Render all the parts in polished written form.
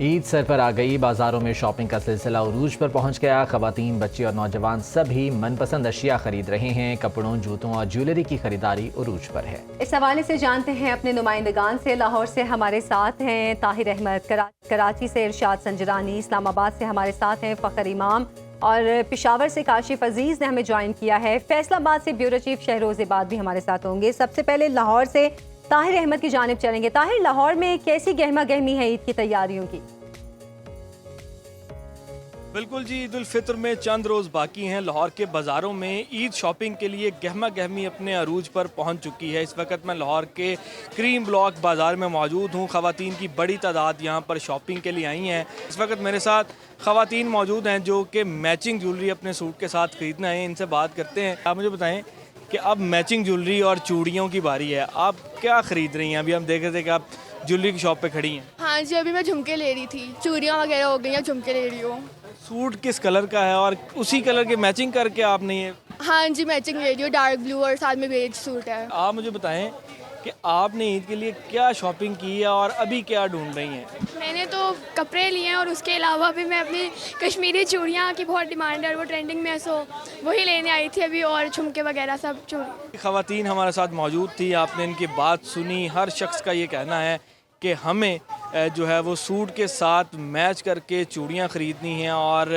Eid sir पर आ गई, बाजारों में शॉपिंग का सिलसिला उरूज पर पहुंच गया। खवातीन, बच्चे और नौजवान सभी मनपसंद अशिया खरीद रहे हैं। कपड़ों, जूतों और ज्वेलरी की खरीदारी उरूज पर है। इस हवाले से जानते हैं अपने नुमाइंदगान से। लाहौर से हमारे साथ हैं ताहिर अहमद, कराची से इरशाद संजरानी, इस्लामाबाद से हमारे साथ हैं फ़खर इमाम और पेशावर से काशिफ अजीज़ ने हमें ज्वाइन किया है। फैसलाबाद से ब्यूरो चीफ शहरोज इबाद भी हमारे साथ होंगे। सबसे पहले लाहौर से ताहिर अहमद की जानिब चलेंगे। ताहिर, लाहौर में कैसी गहमा गहमी है ईद की तैयारियों की? बिल्कुल जी, ईद उल फितर में चंद रोज़ बाकी हैं। लाहौर के बाज़ारों में ईद शॉपिंग के लिए गहमा गहमी अपने अरूज पर पहुंच चुकी है। इस वक्त मैं लाहौर के क्रीम ब्लॉक बाज़ार में मौजूद हूं। ख़वातीन की बड़ी तादाद यहां पर शॉपिंग के लिए आई हैं। इस वक्त मेरे साथ ख़वातीन मौजूद हैं जो कि मैचिंग ज्वेलरी अपने सूट के साथ ख़रीदना है। इनसे बात करते हैं। आप मुझे बताएँ कि अब मैचिंग ज्वेलरी और चूड़ियों की बारी है, आप क्या ख़रीद रही हैं? अभी हम देख रहे थे कि आप ज्वेलरी की शॉप पे खड़ी हैं। हाँ जी, अभी मैं झुमके ले रही थी, चूड़ियाँ वगैरह हो गई हैं, झुमके ले रही हूँ। सूट किस कलर का है और उसी कलर के मैचिंग करके आपने ये? हाँ जी, मैचिंग ले रही हूँ, डार्क ब्लू और साथ में बेज सूट है। आप मुझे बताएं कि आपने ईद के लिए क्या शॉपिंग की है और अभी क्या ढूंढ रही हैं? मैंने तो कपड़े लिए हैं और उसके अलावा भी मैं अपनी कश्मीरी चूड़ियाँ की बहुत डिमांड है और वो ट्रेंडिंग में है, सो वही लेने आई थी अभी, और झुमके वगैरह सब चूड़ी। ख़वातीन हमारे साथ मौजूद थी, आपने इनकी बात सुनी। हर शख्स का ये कहना है कि हमें जो है वो सूट के साथ मैच करके चूड़ियाँ ख़रीदनी हैं और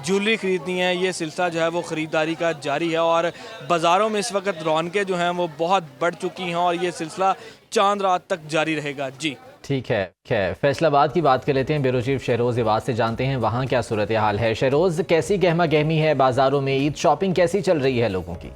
ज्वेलरी ख़रीदनी है। ये सिलसिला जो है वो ख़रीदारी का जारी है और बाज़ारों में इस वक्त रौनकें जो हैं वो बहुत बढ़ चुकी हैं और ये सिलसिला चांद रात तक जारी रहेगा। जी ठीक है। फैसलाबाद की बात कर लेते हैं। ब्यूरो चीफ शहरोज इबाद से जानते हैं वहाँ क्या सूरत हाल है। शहरोज, कैसी गहमा गहमी है बाज़ारों में? ईद शॉपिंग कैसी चल रही है लोगों की?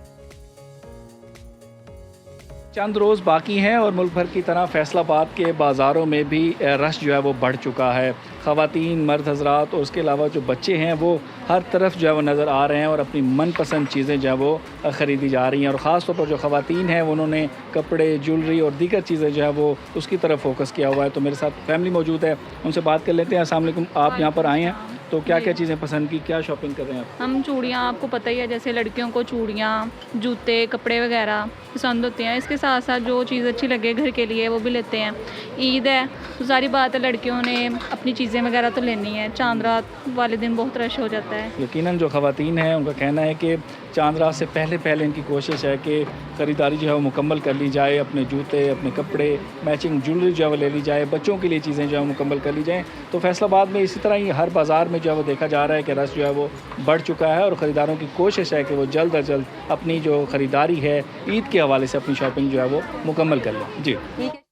चंद रोज़ बाकी हैं और मुल्क भर की तरह फैसलाबाद के बाज़ारों में भी रश जो है वो बढ़ चुका है। ख़वातीन, मर्द हज़रात और उसके अलावा जो बच्चे हैं वो हर तरफ जो है वो नज़र आ रहे हैं और अपनी मनपसंद चीज़ें जो है वो ख़रीदी जा रही हैं। और ख़ास तौर पर जो ख़वातीन हैं उन्होंने कपड़े, ज्वेलरी और दीगर चीज़ें जो है वो उसकी तरफ फोकस किया हुआ है। तो मेरे साथ फैमिली मौजूद है, उनसे बात कर लेते हैं। अस्सलाम वालेकुम, आप यहाँ पर आए हैं तो क्या क्या चीज़ें पसंद की, क्या शॉपिंग कर रहे हैं आप? हम चूड़ियाँ, आपको पता ही है जैसे लड़कियों को चूड़ियाँ, जूते, कपड़े वगैरह पसंद होते हैं। इसके साथ साथ जो चीज़ अच्छी लगे घर के लिए वो भी लेते हैं। ईद है तो सारी बात है, लड़कियों ने अपनी चीज़ें वगैरह तो लेनी है। चांद रात वाले दिन बहुत रश हो जाता है। यकीनन जो ख़वातीन हैं उनका कहना है कि चांद रात से पहले इनकी कोशिश है कि ख़रीदारी जो है वो मुकम्मल कर ली जाए। अपने जूते, अपने कपड़े, मैचिंग ज्वेलरी जो है वो ले ली जाए, बच्चों के लिए चीज़ें जो है मुकम्मल कर ली जाएँ। तो फैसलाबाद में इसी तरह ही हर बाज़ार में जो है वो देखा जा रहा है कि रश जो है वो बढ़ चुका है और ख़रीदारों की कोशिश है कि वो जल्द अज जल्द अपनी जो ख़रीदारी है ईद के हवाले से अपनी शॉपिंग जो है वो मुकम्मल कर लें। जी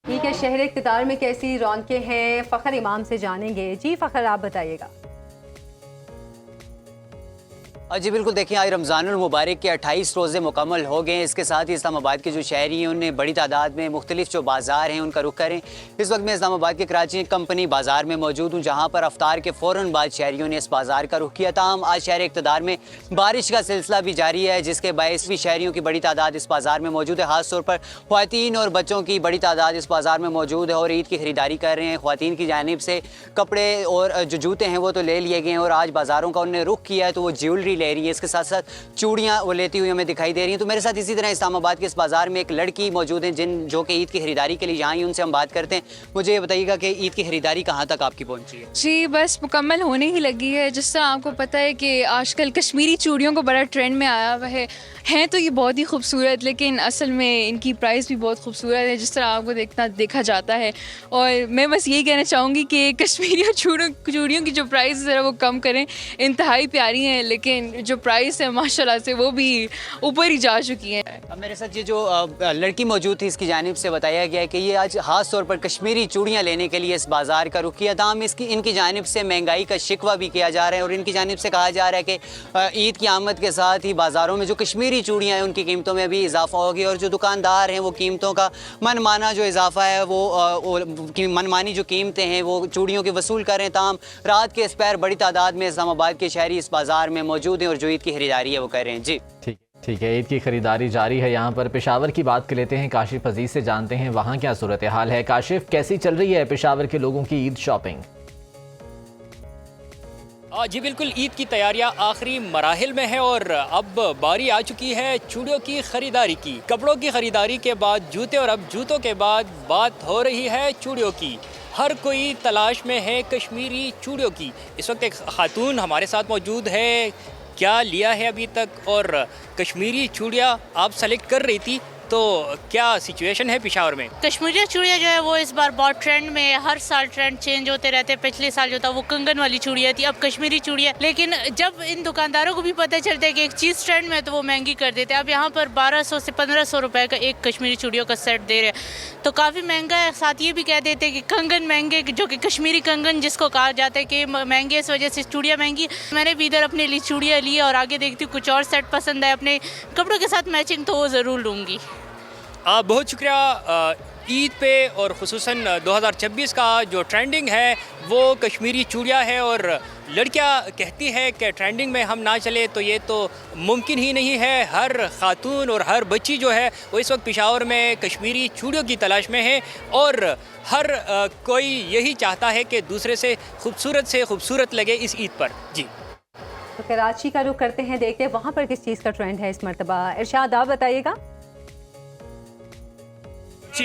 ठीक है। शहर इक़्तिदार में कैसी रौनकें हैं, फ़खर इमाम से जानेंगे। जी फ़खर, आप बताइएगा। जी बिल्कुल, देखिए आज रमज़ानुल मुबारक के 28 रोज़े मुकम्मल हो गए हैं। इसके साथ ही इस्लामाबाद के जो शहरी हैं उन्हें बड़ी तादाद में मुख्तलिफ जो बाज़ार हैं उनका रुख करें। इस वक्त मैं इस्लामाबाद के कराची कंपनी बाज़ार में मौजूद हूँ जहाँ पर अफ्तार के फ़ौरन बाद शहरियों ने इस बाज़ार का रुख किया। ताहम आज शहर इक़्तिदार में बारिश का सिलसिला भी जारी है जिसके बायस भी शहरियों की बड़ी तादाद इस बाज़ार में मौजूद है। ख़ास तौर पर ख़वातीन और बच्चों की बड़ी तादाद इस बाज़ार में मौजूद है और ईद की ख़रीदारी कर रहे हैं। ख़वातीन की जानिब से कपड़े और जो जूते हैं वो तो ले लिए गए हैं और आज बाज़ारों का उन्होंने रुख किया है तो वो ज्वेलरी ले रही है। इसके साथ चूड़ियाँ वो लेती हुई हमें दिखाई दे रही हैं। तो मेरे साथ इसी तरह इस्लामाबाद के इस बाज़ार में एक लड़की मौजूद है जो कि ईद की खरीदारी के लिए यहाँ आई, उनसे हम बात करते हैं। मुझे ये बताइएगा कि ईद की खरीदारी कहाँ तक आपकी पहुँची है? जी बस मुकम्मल होने ही लगी है। जिस तरह आपको पता है कि आजकल कश्मीरी चूड़ियों को बड़ा ट्रेंड में आया हुआ है। हैं तो ये बहुत ही खूबसूरत, लेकिन असल में इनकी प्राइस भी बहुत खूबसूरत है जिस तरह आपको देखा जाता है। और मैं बस यही कहना चाहूँगी कि कश्मीरी चूड़ियों की जो प्राइस है वो कम करें। इंतहाई प्यारी हैं लेकिन जो प्राइस है माशाल्लाह से वो भी ऊपर ही जा चुकी है। अब मेरे साथ ये जो लड़की मौजूद थी इसकी जानिब से बताया गया है कि ये आज खास तौर पर कश्मीरी चूड़ियाँ लेने के लिए इस बाज़ार का रुख किया। दाम इनकी जानिब से महंगाई का शिकवा भी किया जा रहा है और इनकी जानिब से कहा जा रहा है कि ईद की आमद के साथ ही बाज़ारों में जो कश्मीरी चूड़ियाँ हैं उनकी कीमतों में भी इजाफा होगी और जो दुकानदार हैं वो कीमतों का मनमाना जो इजाफा है वो मनमानी जो कीमतें हैं वो चूड़ियों की वसूल कर रहे हैं। ताम रात के इस पैर बड़ी तादाद में इस्लामाबाद के शहरी इस बाज़ार में मौजूद हैं और जो ईद की खरीदारी है वो कर रहे हैं। जी ठीक है। ईद की खरीदारी जारी है। यहाँ पर पेशावर की बात कर लेते हैं। काशिफ अजीज़ से जानते हैं वहाँ क्या सूरत हाल है। काशिफ, कैसी चल रही है पेशावर के लोगों की ईद शॉपिंग? जी बिल्कुल, ईद की तैयारियां आखिरी मराहिल में है और अब बारी आ चुकी है चूड़ियों की खरीदारी की। कपड़ों की खरीदारी के बाद जूते और अब जूतों के बाद बात हो रही है चूड़ियों की। हर कोई तलाश में है कश्मीरी चूड़ियों की। इस वक्त एक खातून हमारे साथ मौजूद है, क्या लिया है अभी तक और कश्मीरी चूड़ियाँ आप सेलेक्ट कर रही थी, तो क्या सिचुएशन है पेशावर में? कश्मीरी चूड़ियाँ जो है वो इस बार बहुत ट्रेंड में, हर साल ट्रेंड चेंज होते रहते हैं। पिछले साल जो था वो कंगन वाली चूड़ियाँ थी, अब कश्मीरी चूड़ियाँ। लेकिन जब इन दुकानदारों को भी पता चलता है कि एक चीज़ ट्रेंड में है तो वो महंगी कर देते हैं। अब यहाँ पर 1200 से 1500 रुपए का एक कश्मीरी चूड़ियों का सेट दे रहे हैं, तो काफ़ी महंगा है। साथ ये भी कह देते हैं कि कंगन महंगे, जो कि कश्मीरी कंगन जिसको कहा जाता है कि महंगे, इस वजह से चूड़ियाँ महंगी। मैंने भी इधर अपने लिए चूड़ियाँ ली और आगे देखती हूँ कुछ और सेट पसंद है अपने कपड़ों के साथ मैचिंग, तो वो ज़रूर लूँगी। बहुत शुक्रिया। ईद पे और ख़ुसूसन 2026 का जो ट्रेंडिंग है वो कश्मीरी चूड़ियाँ है और लड़कियाँ कहती है कि ट्रेंडिंग में हम ना चले तो ये तो मुमकिन ही नहीं है। हर खातून और हर बच्ची जो है वो इस वक्त पेशावर में कश्मीरी चूड़ियों की तलाश में है और हर कोई यही चाहता है कि दूसरे से खूबसूरत लगे इस ईद पर। जी, तो कराची का रुख करते हैं, देखते हैं वहाँ पर किस चीज़ का ट्रेंड है इस मरतबा। इरशाद, आप बताइएगा।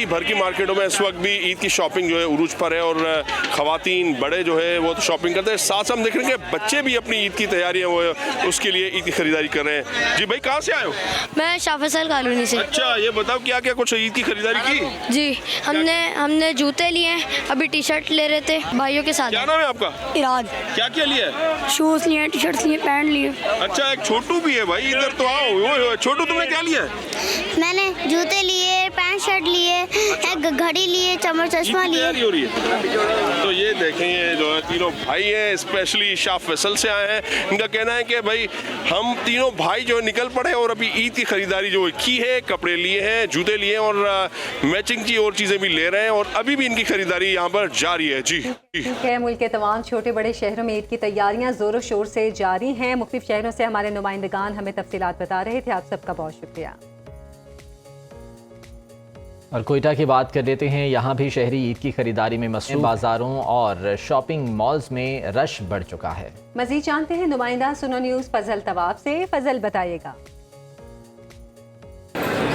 भर की मार्केटों में इस वक्त भी ईद की शॉपिंग जो है उरूज पर है और ख़वातीन बड़े जो है वो तो शॉपिंग करते हैं, साथ साथ हम देख रहे हैं कि बच्चे भी अपनी ईद की तैयारियां वो उसके लिए ईद की खरीदारी कर रहे हैं। जी भाई, कहाँ से आए हो? मैं शाह फैसल कॉलोनी से। अच्छा, ये बताओ क्या क्या कुछ ईद की खरीदारी की? जी, हमने जूते लिए, अभी टी शर्ट ले रहे थे भाइयों के साथ। क्या नाम है आपका? इराद। क्या क्या लिया है? शूज़ लिए, टी शर्ट लिए, पैंट लिए। अच्छा, एक छोटू भी है भाई, इधर तो आओ। छोटू, तुमने क्या लिया? मैंने जूते लिए, पैंट शर्ट लिए, एक घड़ी लिए, चश्मा लिए। हो रही है। तो ये देखें, ये जो है तीनों भाई हैं, स्पेशली शाह फैसल से आए हैं। इनका कहना है कि भाई हम तीनों भाई जो निकल पड़े और अभी ईद की खरीदारी जो की है, कपड़े लिए हैं, जूते लिए हैं और मैचिंग की और चीज़ें भी ले रहे हैं और अभी भी इनकी खरीदारी यहाँ पर जारी है। जी ठीक है, मुल्क के तमाम छोटे बड़े शहरों में ईद की तैयारियाँ ज़ोरों शोर से जारी हैं। मुख्तलिफ शहरों से हमारे नुमाइंदगान हमें तफसीलात बता रहे थे। आप सबका बहुत शुक्रिया। और कोयटा की बात कर लेते हैं, यहाँ भी शहरी ईद की खरीदारी में मसरूफ, बाजारों और शॉपिंग मॉल्स में रश बढ़ चुका है। मजीद जानते हैं नुमाइंदा सुनो न्यूज़ फजल तवाब से। फजल, बताइएगा।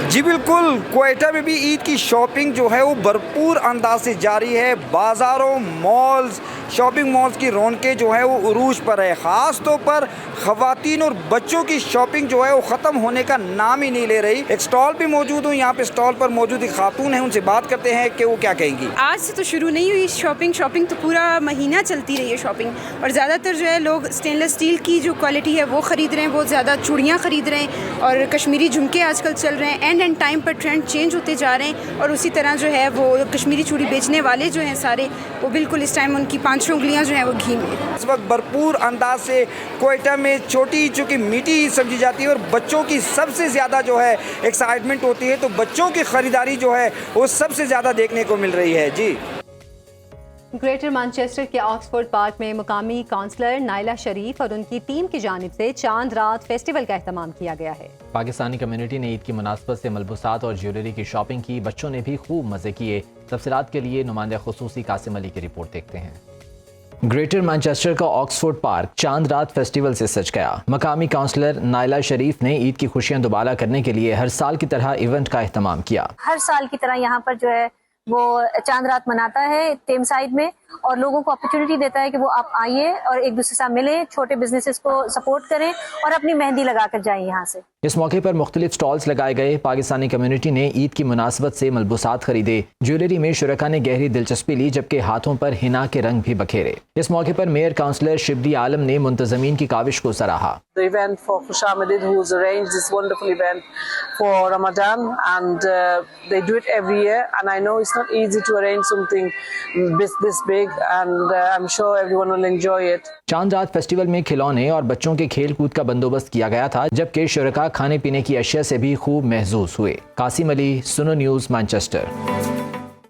जी बिल्कुल, कोयटा में भी ईद की शॉपिंग जो है वो भरपूर अंदाज से जारी है। बाज़ारों, मॉल्स, शॉपिंग मॉल्स की रौनकें जो है वो उरूज पर है। ख़ास तौर पर ख़वातीन और बच्चों की शॉपिंग जो है वो ख़त्म होने का नाम ही नहीं ले रही। एक स्टॉल भी मौजूद हूँ, यहाँ पे स्टॉल पर मौजूद एक खातून है, उनसे बात करते हैं कि वो क्या कहेंगी। आज से तो शुरू नहीं हुई शॉपिंग तो पूरा महीना चलती रही है शॉपिंग, और ज़्यादातर जो है लोग स्टेनलेस स्टील की जो क्वालिटी है वो ख़रीद रहे हैं, बहुत ज़्यादा चूड़ियाँ ख़रीद रहे हैं और कश्मीरी झुमके आजकल चल रहे हैं। एंड टाइम पर ट्रेंड चेंज होते जा रहे हैं और उसी तरह जो है वो कश्मीरी चूड़ी बेचने वाले जो हैं सारे, वो बिल्कुल इस टाइम उनकी 5 उंगलियां जो हैं वो घी में। इस वक्त भरपूर अंदाज से कोयटा में छोटी चूँकि मीठी ईद समझी जाती है और बच्चों की सबसे ज़्यादा जो है एक्साइटमेंट होती है, तो बच्चों की ख़रीदारी जो है वो सबसे ज़्यादा देखने को मिल रही है। जी, ग्रेटर मैनचेस्टर के ऑक्सफोर्ड पार्क में मुकामी काउंसलर नाइला शरीफ और उनकी टीम की जानिब से चांद रात फेस्टिवल का एहतमाम किया गया है। पाकिस्तानी कम्युनिटी ने ईद की मुनासबत से मलबूसात और ज्वेलरी की शॉपिंग की। बच्चों ने भी खूब मजे किए। तफसीलात के लिए नुमाइंदा खुसूसी कासिम अली की रिपोर्ट देखते हैं। ग्रेटर मैनचेस्टर का ऑक्सफोर्ड पार्क चांद रात फेस्टिवल से सज गया। मकामी काउंसलर नाइला शरीफ ने ईद की खुशियां दोबारा करने के लिए हर साल की तरह इवेंट का एहतमाम किया। हर साल की तरह यहाँ पर जो है वो चांद रात मनाता है टेम साइड में और लोगों को अपॉर्चुनिटी देता है कि वो आप आइए और एक दूसरे से मिलें, छोटे बिजनेसेस को सपोर्ट करें और अपनी मेहंदी लगा कर जाएं यहाँ से। इस मौके पर मुख्तलिफ स्टॉल्स लगाए गए। पाकिस्तानी कम्युनिटी ने ईद की मुनासबत से मलबूसात खरीदे। ज्वेलरी में शुरका ने गहरी दिलचस्पी ली, जबकि हाथों पर हिना के रंग भी बखेरे। इस मौके पर मेयर काउंसलर शिबली आलम ने मुंतजमीन की काविश को सराहा। The event for Khushamadid, who's arranged this wonderful event for Ramadan, and they do it every year. And I know it's not easy to arrange something this big, and I'm sure everyone will enjoy it. चांद रात festival में खिलौने और बच्चों के खेल कूद का बंदोबस्त किया गया था, जबकि शुरका खाने पीने की अशिया से भी खूब महजूज हुए। कासिम अली, सुनो न्यूज़, मैनचेस्टर।